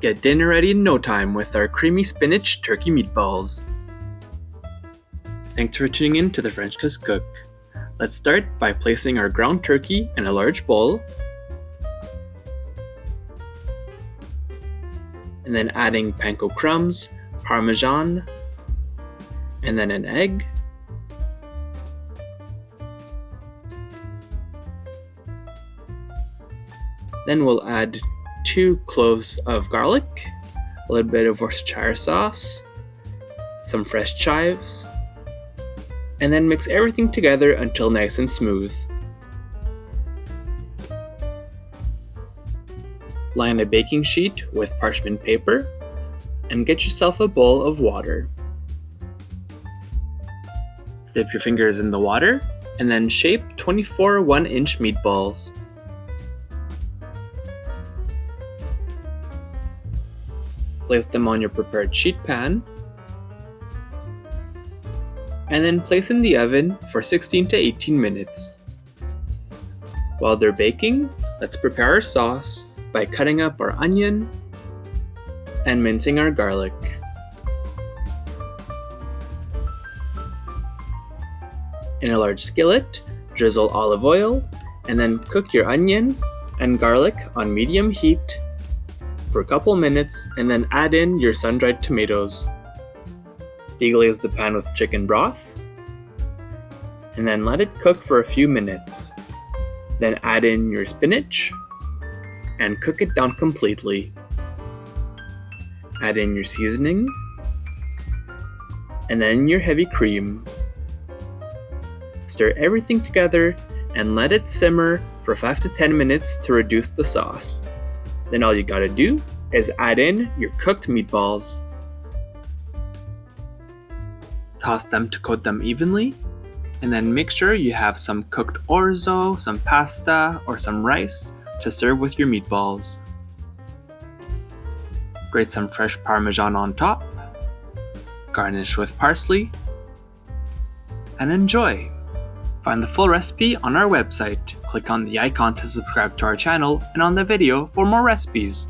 Get dinner ready in no time with our Creamy Spinach Turkey Meatballs. Thanks for tuning in to the French Kiss Cook. Let's start by placing our ground turkey in a large bowl, and then adding panko crumbs, parmesan, and then an egg. Then we'll add 2 cloves of garlic, a little bit of Worcestershire sauce, some fresh chives, and then mix everything together until nice and smooth. Line a baking sheet with parchment paper and get yourself a bowl of water. Dip your fingers in the water and then shape 24 1-inch meatballs. Place them on your prepared sheet pan, and then place in the oven for 16 to 18 minutes. While they're baking, let's prepare our sauce by cutting up our onion and mincing our garlic. In a large skillet, drizzle olive oil and then cook your onion and garlic on medium heat for a couple minutes, and then add in your sun-dried tomatoes. Deglaze the pan with chicken broth, and then let it cook for a few minutes. Then add in your spinach, and cook it down completely. Add in your seasoning, and then your heavy cream. Stir everything together and let it simmer for 5 to 10 minutes to reduce the sauce. Then all you gotta do is add in your cooked meatballs. Toss them to coat them evenly, and then make sure you have some cooked orzo, some pasta, or some rice to serve with your meatballs. Grate some fresh parmesan on top, garnish with parsley, and enjoy! Find the full recipe on our website. Click on the icon to subscribe to our channel and on the video for more recipes.